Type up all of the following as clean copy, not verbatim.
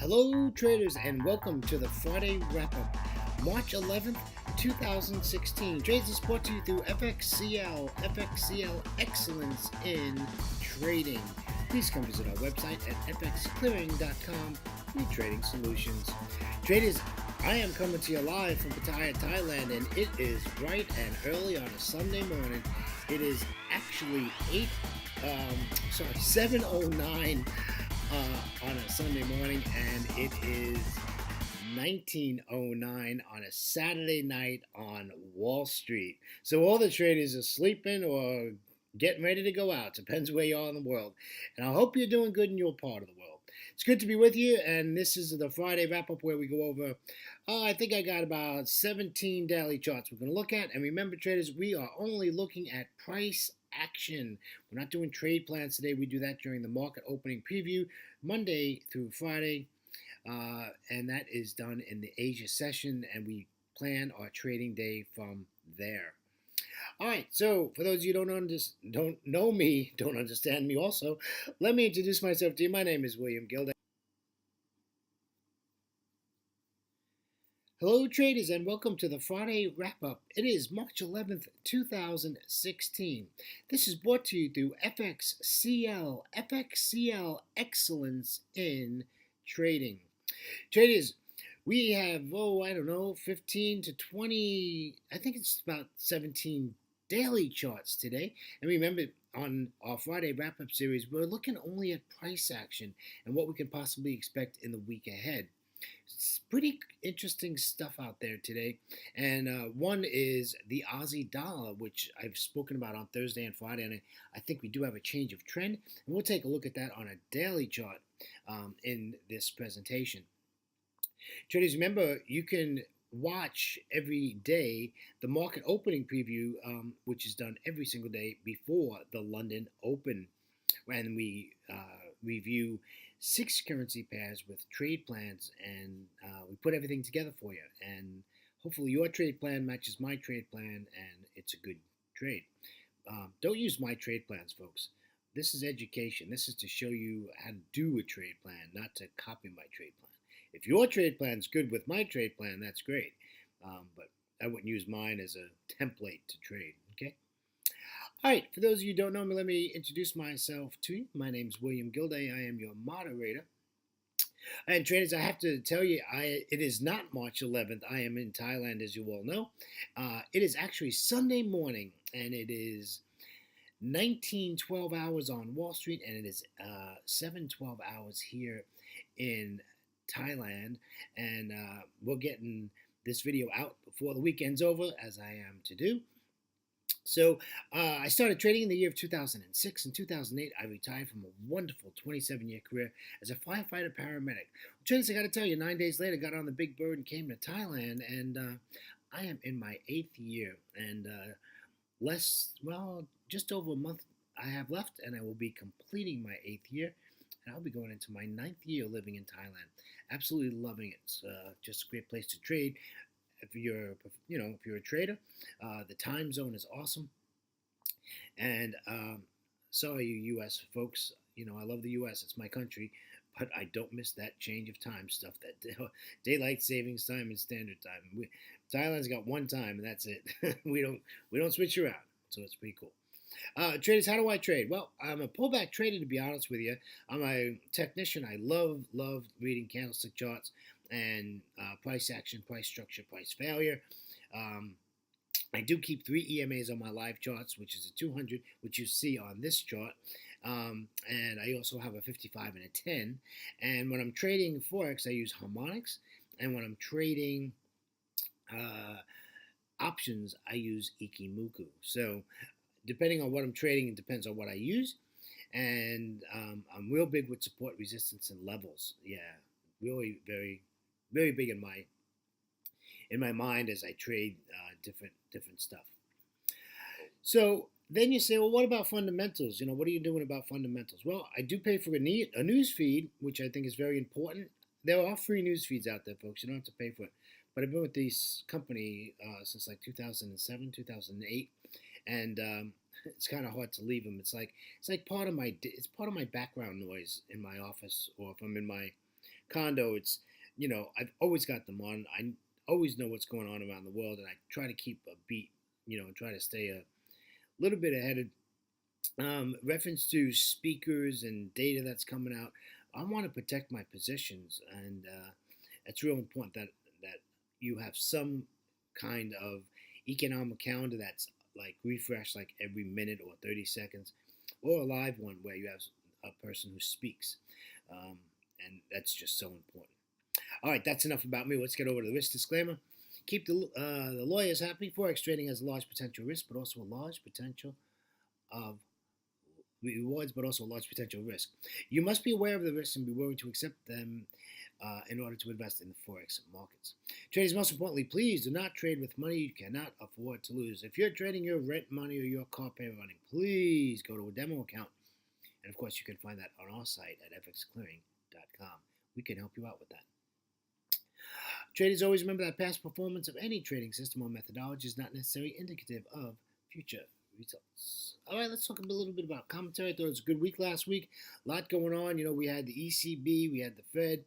Hello, traders, and welcome to the Friday wrap-up, March 11th, 2016. Trades is brought to you through FXCL Excellence in Trading. Please come visit our website at fxclearing.com for your trading solutions. Traders, I am coming to you live from Pattaya, Thailand, and it is bright and early on a Sunday morning. It is actually 7:09 on a Sunday morning, and it is 19:09 on a Saturday night on Wall Street. So all the traders are sleeping or getting ready to go out. Depends where you are in the world. And I hope you're doing good in your part of the world. It's good to be with you, and this is the Friday wrap-up where we go over, I think I got about 17 daily charts we're going to look at. And remember, traders, we are only looking at price action. We're not doing trade plans today. We do that during the market opening preview, Monday through Friday, and that is done in the Asia session, and we plan our trading day from there. All right, so for those of you who don't know me, don't understand me also, let me introduce myself to you. My name is William Gilday. Hello, traders, and welcome to the Friday wrap-up. It is March 11th, 2016. This is brought to you through FXCL Excellence in Trading. Traders, we have, 15 to 20, I think it's about 17 daily charts today. And remember, on our Friday wrap-up series, we're looking only at price action and what we can possibly expect in the week ahead. It's pretty interesting stuff out there today, and one is the Aussie dollar, which I've spoken about on Thursday and Friday, and I think we do have a change of trend, and we'll take a look at that on a daily chart in this presentation. Traders, remember, you can watch every day the market opening preview, which is done every single day before the London Open, when we review 6 currency pairs with trade plans, and we put everything together for you. And hopefully your trade plan matches my trade plan, and it's a good trade. Don't use my trade plans, folks. This is education. This is to show you how to do a trade plan, not to copy my trade plan. If your trade plan is good with my trade plan, that's great. But I wouldn't use mine as a template to trade, okay? All right, for those of you who don't know me, let me introduce myself to you. My name is William Gilday. I am your moderator. And traders, I have to tell you, it is not March 11th. I am in Thailand, as you all know. It is actually Sunday morning, and it is 19:12 hours on Wall Street, and it is 7:12 hours here in Thailand. And we're getting this video out before the weekend's over, as I am to do. So I started trading in the year of 2006. In 2008, I retired from a wonderful 27-year career as a firefighter paramedic. Traders, I got to tell you, 9 days later, got on the big bird and came to Thailand, and I am in my 8th year, and just over a month I have left, and I will be completing my 8th year, and I'll be going into my 9th year living in Thailand. Absolutely loving it. It's just a great place to trade. If you're a trader, the time zone is awesome. And sorry, you U.S. folks, I love the U.S. It's my country, but I don't miss that change of time stuff, that daylight savings time and standard time. Thailand's got one time, and that's it. we don't switch around, so it's pretty cool. Traders, how do I trade? Well, I'm a pullback trader, to be honest with you. I'm a technician. I love reading candlestick charts and price action, price structure, price failure. I do keep 3 EMAs on my live charts, which is a 200, which you see on this chart. And I also have a 55 and a 10. And when I'm trading Forex, I use harmonics. And when I'm trading options, I use Ikimuku. So depending on what I'm trading, it depends on what I use. And I'm real big with support, resistance, and levels. Yeah, really very, very big in my mind as I trade different stuff. So then you say, well, what about fundamentals? What are you doing about fundamentals? Well, I do pay for a news feed, which I think is very important. There are free news feeds out there, folks. You don't have to pay for it. But I've been with this company since like 2007, 2008, and it's kind of hard to leave them. It's like part of my background noise in my office, or if I'm in my condo, it's, I've always got them on. I always know what's going on around the world, and I try to keep a beat, and try to stay a little bit ahead of reference to speakers and data that's coming out. I want to protect my positions, and it's real important that you have some kind of economic calendar that's like refreshed like every minute or 30 seconds, or a live one where you have a person who speaks, um, and that's just so important. All right, that's enough about me. Let's get over to the risk disclaimer. Keep the lawyers happy. Forex trading has a large potential risk, but also a large potential of rewards, but also a large potential risk. You must be aware of the risks and be willing to accept them in order to invest in the Forex markets. Traders, most importantly, please do not trade with money you cannot afford to lose. If you're trading your rent money or your car payment money, please go to a demo account. And of course, you can find that on our site at fxclearing.com. We can help you out with that. Traders, always remember that past performance of any trading system or methodology is not necessarily indicative of future results. All right, let's talk a little bit about commentary. I thought it was a good week last week. A lot going on. We had the ECB, we had the Fed.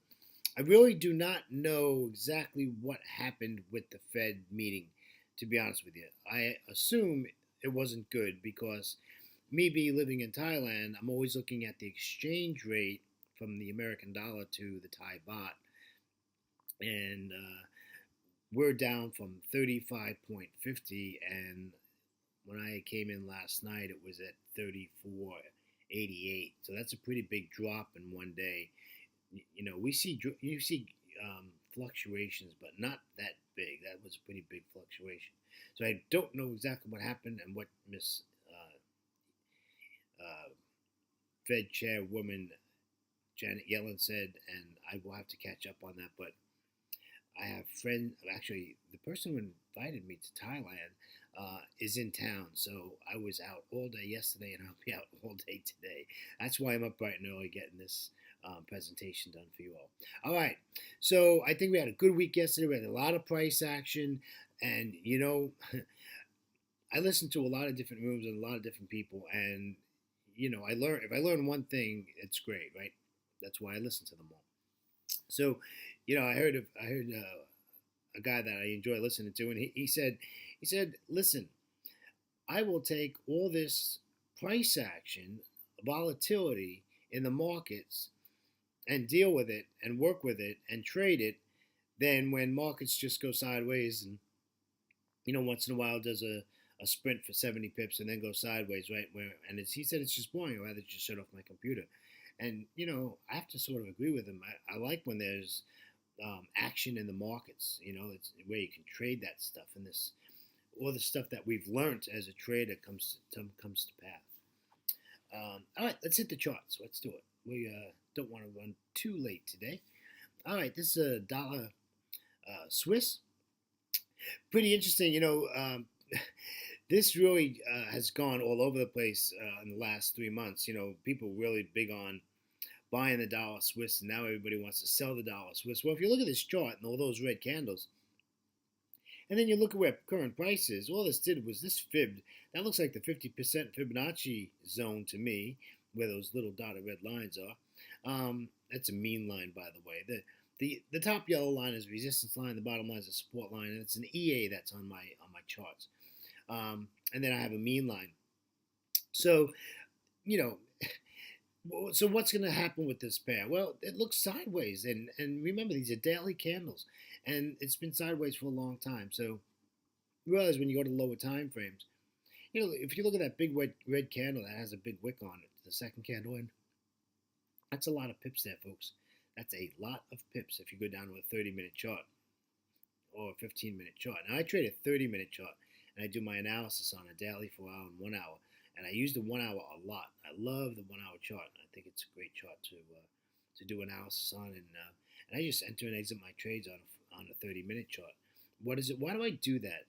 I really do not know exactly what happened with the Fed meeting, to be honest with you. I assume it wasn't good because me being living in Thailand, I'm always looking at the exchange rate from the American dollar to the Thai baht. And we're down from 35.50, and when I came in last night, it was at 34.88. So that's a pretty big drop in one day. You see fluctuations, but not that big. That was a pretty big fluctuation. So I don't know exactly what happened and what Miss Fed Chairwoman Janet Yellen said, and I will have to catch up on that. But I have friends. Actually, the person who invited me to Thailand is in town, so I was out all day yesterday, and I'll be out all day today. That's why I'm up bright and early getting this presentation done for you all. All right, so I think we had a good week yesterday. We had a lot of price action, and I listened to a lot of different rooms and a lot of different people, and I learned if I learn one thing, it's great, right? That's why I listen to them all. So, I heard a guy that I enjoy listening to, and he said, listen, I will take all this price action, volatility in the markets, and deal with it, and work with it, and trade it, than when markets just go sideways, and once in a while does a sprint for 70 pips and then go sideways, right? He said it's just boring. I'd rather just shut off my computer. And I have to sort of agree with him. I like when there's action in the markets. It's where you can trade that stuff, and all the stuff that we've learned as a trader comes to path. All right, let's hit the charts. Let's do it. We don't want to run too late today. All right, this is a dollar Swiss. Pretty interesting. This really has gone all over the place in the last 3 months. People really big on buying the dollar Swiss, and now everybody wants to sell the dollar Swiss. Well, if you look at this chart and all those red candles, and then you look at where current price is, all this did was this fibbed. That looks like the 50% Fibonacci zone to me, where those little dotted red lines are. That's a mean line, by the way. The top yellow line is resistance line. The bottom line is a support line, and it's an EA that's on my charts. And then I have a mean line. So, so what's going to happen with this pair? Well, it looks sideways, and remember, these are daily candles, and it's been sideways for a long time. So you realize when you go to lower time frames, if you look at that big red candle that has a big wick on it, the second candle in, that's a lot of pips there, folks. That's a lot of pips if you go down to a 30-minute chart or a 15-minute chart. Now, I trade a 30-minute chart, and I do my analysis on a daily, 4 hour, and 1 hour. And I use the 1 hour a lot. I love the 1 hour chart. I think it's a great chart to do analysis on, and I just enter and exit my trades on a 30-minute chart. What is it? Why do I do that?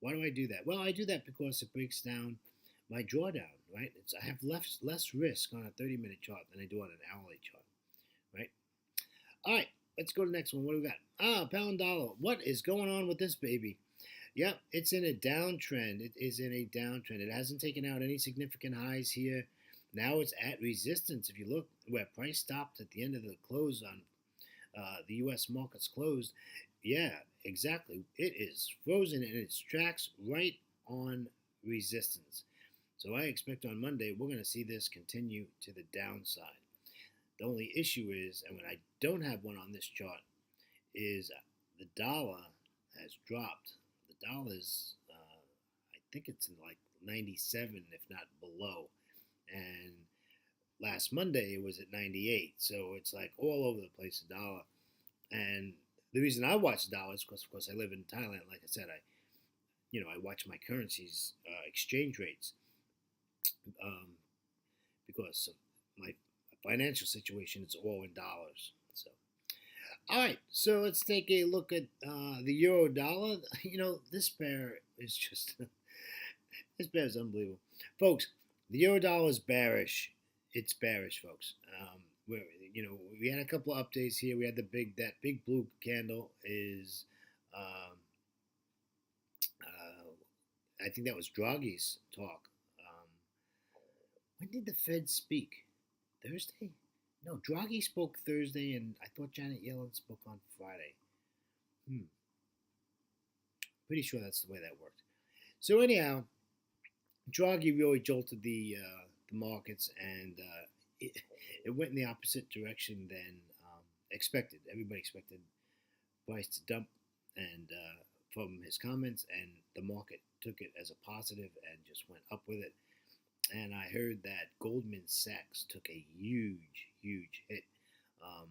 Why do I do that? Well, I do that because it breaks down my drawdown, right? I have less risk on a 30-minute chart than I do on an hourly chart, right? All right, let's go to the next one. What do we got? Pound dollar. What is going on with this baby? Yep, it's in a downtrend. It is in a downtrend. It hasn't taken out any significant highs here. Now it's at resistance. If you look where price stopped at the end of the close on the U.S. market's closed. Yeah, exactly. It is frozen in its tracks right on resistance. So I expect on Monday we're going to see this continue to the downside. The only issue is, and when I don't have one on this chart, is the dollar has dropped. The dollar's, I think it's in like 97, if not below. And last Monday it was at 98. So it's like all over the place, the dollar. And the reason I watch the dollar is because, of course, I live in Thailand. Like I said, I watch my currencies exchange rates um, because of my financial situation is all in dollars. So, all right, so let's take a look at the euro dollar. This pair is just this pair is unbelievable, folks. The euro dollar is bearish. It's bearish, folks. Where we had a couple of updates here. We had that big blue candle is. Um, I think that was Draghi's talk. Um, when did the Fed speak? Thursday? No, Draghi spoke Thursday, and I thought Janet Yellen spoke on Friday. Pretty sure that's the way that worked. So anyhow, Draghi really jolted the markets, and it went in the opposite direction than expected. Everybody expected price to dump, and from his comments, and the market took it as a positive and just went up with it. And I heard that Goldman Sachs took a huge, huge hit. Um,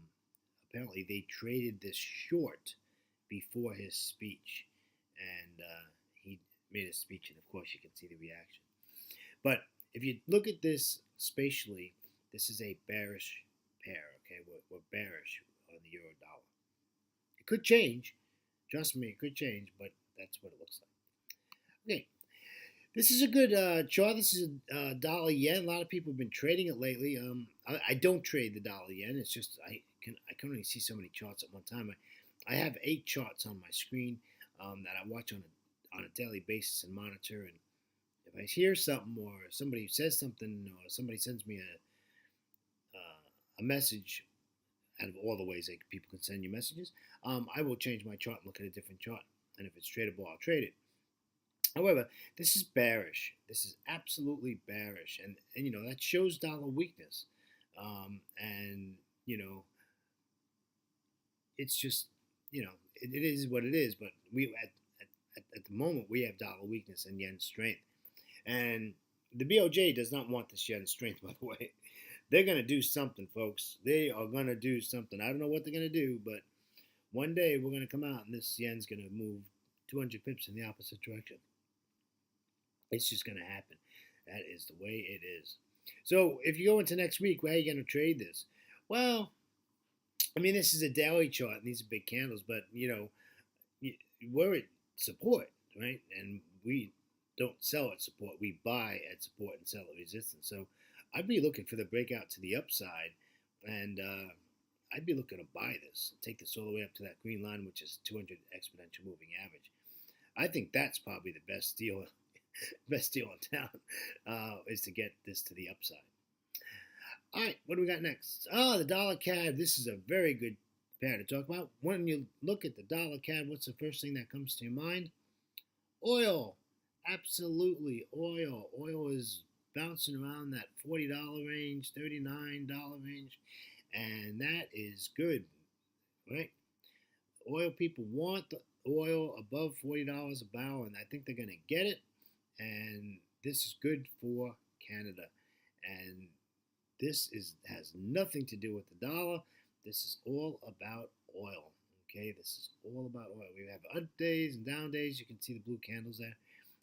Apparently, they traded this short before his speech, and he made a speech, and of course, you can see the reaction. But if you look at this spatially, this is a bearish pair. Okay, we're bearish on the euro dollar. It could change. Trust me, it could change, but that's what it looks like. Okay, this is a good chart. This is a dollar yen. A lot of people have been trading it lately. I don't trade the dollar yen. It's just I can only see so many charts at one time. I have 8 charts on my screen that I watch on a daily basis and monitor. And if I hear something, or somebody says something, or somebody sends me a message, out of all the ways that people can send you messages, I will change my chart and look at a different chart. And if it's tradable, I'll trade it. However, this is bearish. This is absolutely bearish, and that shows dollar weakness. And it's just it is what it is. But we at the moment we have dollar weakness and yen strength, and the BOJ does not want this yen strength. By the way, they're going to do something, folks. They are going to do something. I don't know what they're going to do, but one day we're going to come out and this yen's going to move 200 pips in the opposite direction. It's just going to happen. That is the way it is. So if you go into next week, where are you going to trade this? Well, I mean, this is a daily chart, and these are big candles, but we're at support, right? And we don't sell at support. We buy at support and sell at resistance. So I'd be looking for the breakout to the upside, and I'd be looking to buy this, take this all the way up to that green line, which is 200 exponential moving average. I think that's probably the best deal in town, is to get this to the upside. All right, what do we got next? The dollar CAD. This is a very good pair to talk about. When you look at the dollar CAD, what's the first thing that comes to your mind? Oil. Absolutely, oil. Oil is bouncing around that $40 range, $39 range, and that is good, right? Oil people want the oil above $40 a barrel, and I think they're going to get it. And this is good for Canada. And this has nothing to do with the dollar. This is all about oil. Okay, this is all about oil. We have up days and down days. You can see the blue candles there.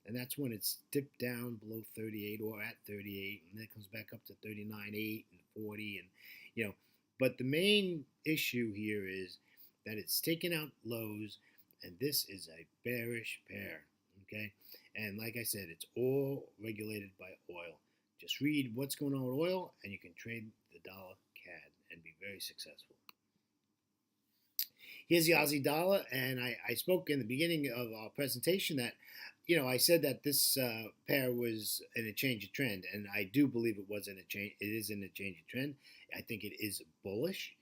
And that's when it's dipped down below 38 or at 38. And then it comes back up to 39.8 and 40. And, but the main issue here is that it's taken out lows. And this is a bearish pair. Okay. And like I said, it's all regulated by oil. Just read what's going on with oil, and you can trade the dollar CAD and be very successful. Here's the Aussie dollar, and I spoke in the beginning of our presentation that, I said that this pair was in a change of trend, and I do believe it was in a change. It is in a change of trend. I think it is bullish.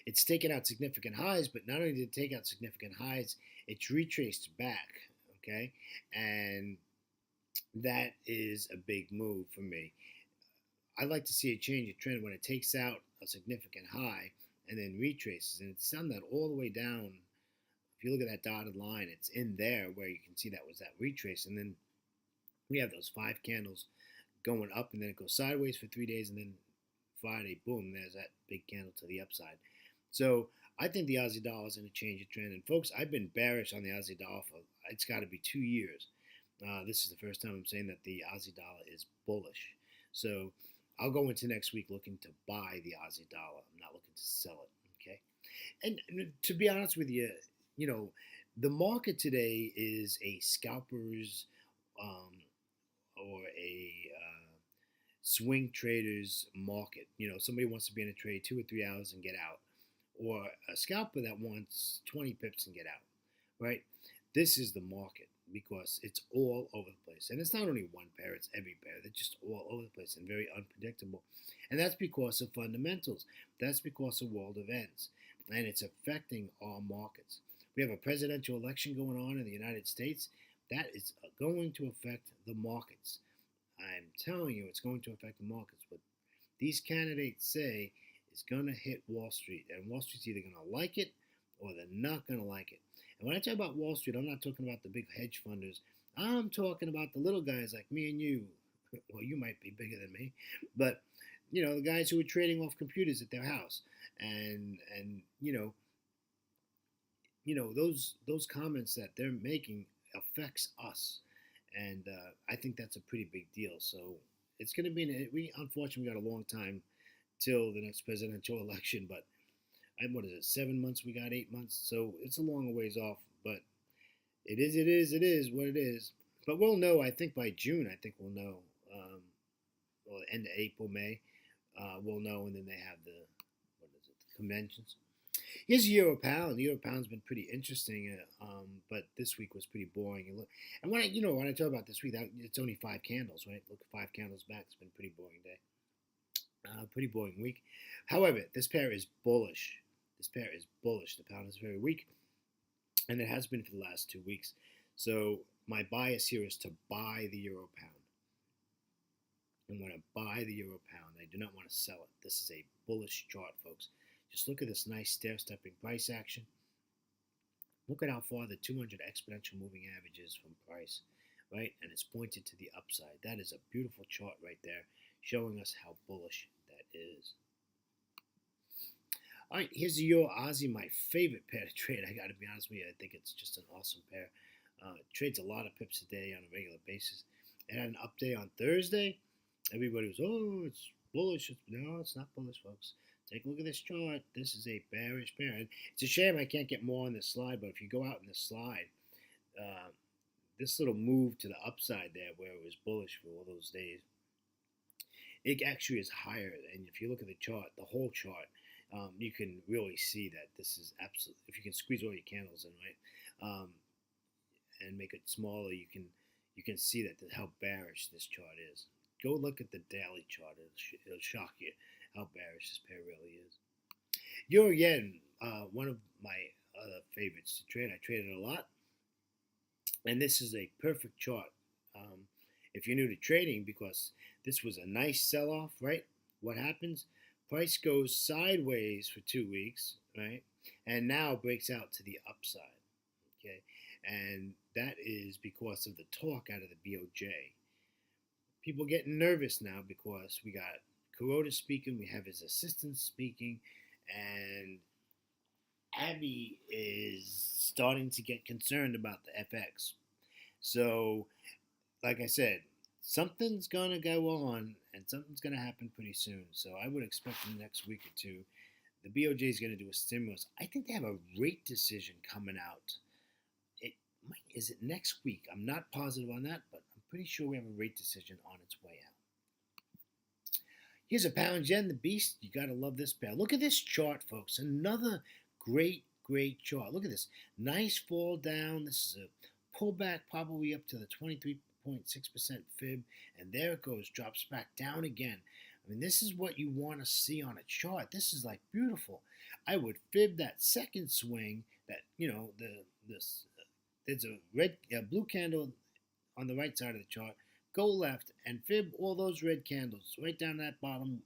It's taken out significant highs, but not only did it take out significant highs, it's retraced back. Okay, and that is a big move for me. I like to see a change of trend when it takes out a significant high and then retraces, and it's done that all the way down. If you look at that dotted line, it's in there where you can see that was that retrace, and then we have those 5 candles going up, and then it goes sideways for 3 days, and then Friday, boom, there's that big candle to the upside. So I think the Aussie dollar is in a change of trend. And folks, I've been bearish on the Aussie dollar for it's got to be 2 years. This is the first time I'm saying that the Aussie dollar is bullish. So I'll go into next week looking to buy the Aussie dollar. I'm not looking to sell it. Okay. And to be honest with you, you know, the market today is a scalper's or a swing traders market. Somebody wants to be in a trade 2 or 3 hours and get out, or a scalper that wants 20 pips and get out, right? This is the market because it's all over the place. And it's not only one pair, it's every pair. They're just all over the place and very unpredictable. And that's because of fundamentals. That's because of world events. And it's affecting our markets. We have a presidential election going on in the United States. That is going to affect the markets. I'm telling you, it's going to affect the markets. What these candidates say is going to hit Wall Street. And Wall Street's either going to like it or they're not going to like it. And when I talk about Wall Street, I'm not talking about the big hedge funders. I'm talking about the little guys like me and you. Well, you might be bigger than me. But, the guys who are trading off computers at their house. And those comments that they're making affects us, and I think that's a pretty big deal. So it's going to be we unfortunately got a long time till the next presidential election, but what is it, 7 months? We got 8 months, so it's a long ways off. But it is what it is. But we'll know. I think by June, I think we'll know. Or end of April, May, we'll know, and then they have the conventions. Here's Euro Pound. The Euro Pound's been pretty interesting, but this week was pretty boring. And when I talk about this week, it's only 5 candles, right? Look, 5 candles back. It's been a pretty boring day, pretty boring week. However, this pair is bullish. The pound is very weak, and it has been for the last 2 weeks. So my bias here is to buy the Euro Pound. I'm going to buy the Euro Pound. I do not want to sell it. This is a bullish chart, folks. Just look at this nice stair-stepping price action. Look at how far the 200 exponential moving average is from price, right? And it's pointed to the upside. That is a beautiful chart right there, showing us how bullish that is. All right, here's the Euro Aussie, my favorite pair to trade. I got to be honest with you. I think it's just an awesome pair. Trades a lot of pips a day on a regular basis. It had an up day on Thursday. Everybody was, it's bullish. No, it's not bullish, folks. Take a look at this chart. This is a bearish pair. And it's a shame I can't get more on this slide, but if you go out in this slide, this little move to the upside there where it was bullish for all those days, it actually is higher. And if you look at the chart, the whole chart, you can really see that this is absolute. If you can squeeze all your candles in, right, and make it smaller, you can see that how bearish this chart is. Go look at the daily chart. It'll shock you how bearish this pair really is. Euro yen, one of my other favorites to trade. I traded it a lot, and this is a perfect chart if you're new to trading, because this was a nice sell-off, right? What happens? Price goes sideways for 2 weeks, right? And now breaks out to the upside, okay? And that is because of the talk out of the BOJ. People getting nervous now because we got Kuroda speaking, we have his assistant speaking, and Abby is starting to get concerned about the FX. So, like I said, something's going to go on and something's going to happen pretty soon. So I would expect in the next week or two, the BOJ is going to do a stimulus. I think they have a rate decision coming out. Is it next week? I'm not positive on that, but I'm pretty sure we have a rate decision on its way out. Here's a pound yen, the beast. You got to love this pair. Look at this chart, folks. Another great chart. Look at this. Nice fall down. This is a pullback probably up to the 23.6% fib. And there it goes. Drops back down again. I mean, this is what you want to see on a chart. This is like beautiful. I would fib that second swing. That there's a blue candle on the right side of the chart. Go left and fib all those red candles right down that bottom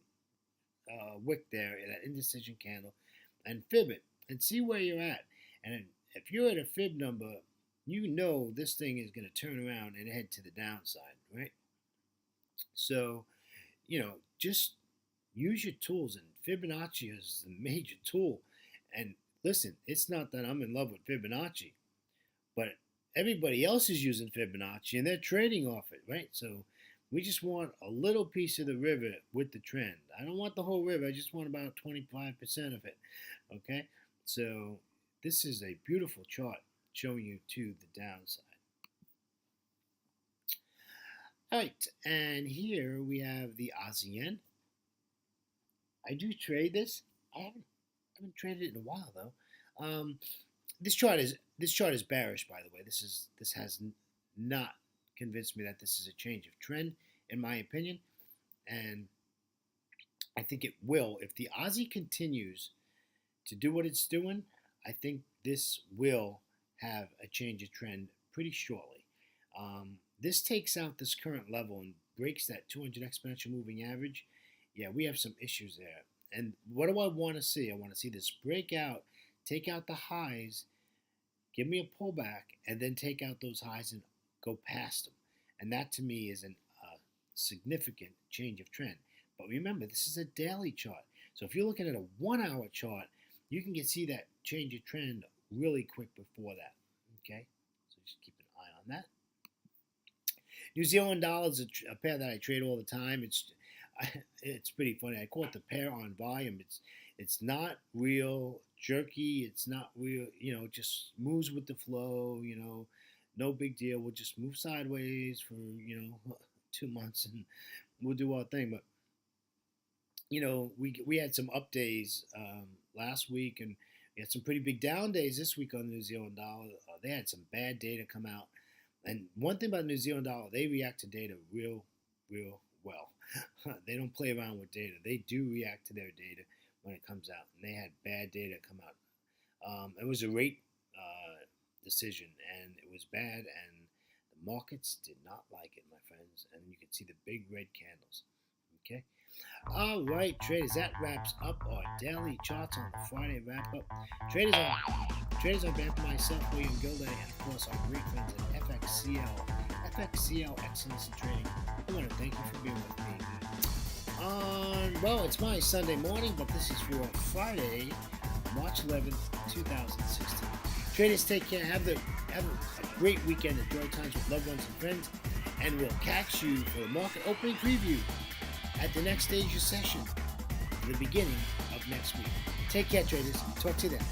wick there, that indecision candle, and fib it and see where you're at. And if you're at a fib number, you know this thing is going to turn around and head to the downside, right? So, just use your tools, and Fibonacci is the major tool. And listen, it's not that I'm in love with Fibonacci, but everybody else is using Fibonacci and they're trading off it, right? So we just want a little piece of the river with the trend. I don't want the whole river. I just want about 25% of it, okay? So this is a beautiful chart showing you to the downside. All right, and here we have the Aussie yen. I do trade this. I haven't traded it in a while though. This chart is bearish, by the way. This has not convinced me that this is a change of trend, in my opinion, and I think it will. If the Aussie continues to do what it's doing, I think this will have a change of trend pretty shortly. This takes out this current level and breaks that 200 exponential moving average. Yeah, we have some issues there. And what do I want to see? I want to see this break out, take out the highs, give me a pullback, and then take out those highs and go past them. And that to me is a significant change of trend. But remember, this is a daily chart. So if you're looking at a 1 hour chart, you can see that change of trend really quick before that. Okay? So just keep an eye on that. New Zealand dollar is a pair that I trade all the time. It's pretty funny. I call it the pair on volume. It's not real jerky. It's not real. It just moves with the flow. No big deal. We'll just move sideways for 2 months and we'll do our thing. But we had some up days last week, and we had some pretty big down days this week on the New Zealand dollar. They had some bad data come out. And one thing about New Zealand dollar, they react to data real well. They don't play around with data. They do react to their data when it comes out. And they had bad data come out. It was a rate decision, and it was bad, and the markets did not like it, my friends. And you can see the big red candles. Okay? All right, traders, that wraps up our daily charts on the Friday wrap-up. Traders on behalf of myself, William Gilday, and of course our great friends at FXCL Excellence in Trading. I want to thank you for being with me. Well, it's my Sunday morning, but this is for Friday, March 11th, 2016. Traders, take care. Have a great weekend. Enjoy times with loved ones and friends, and we'll catch you for the market opening preview at the next Asia session, the beginning of next week. Take care, traders. Talk to you then.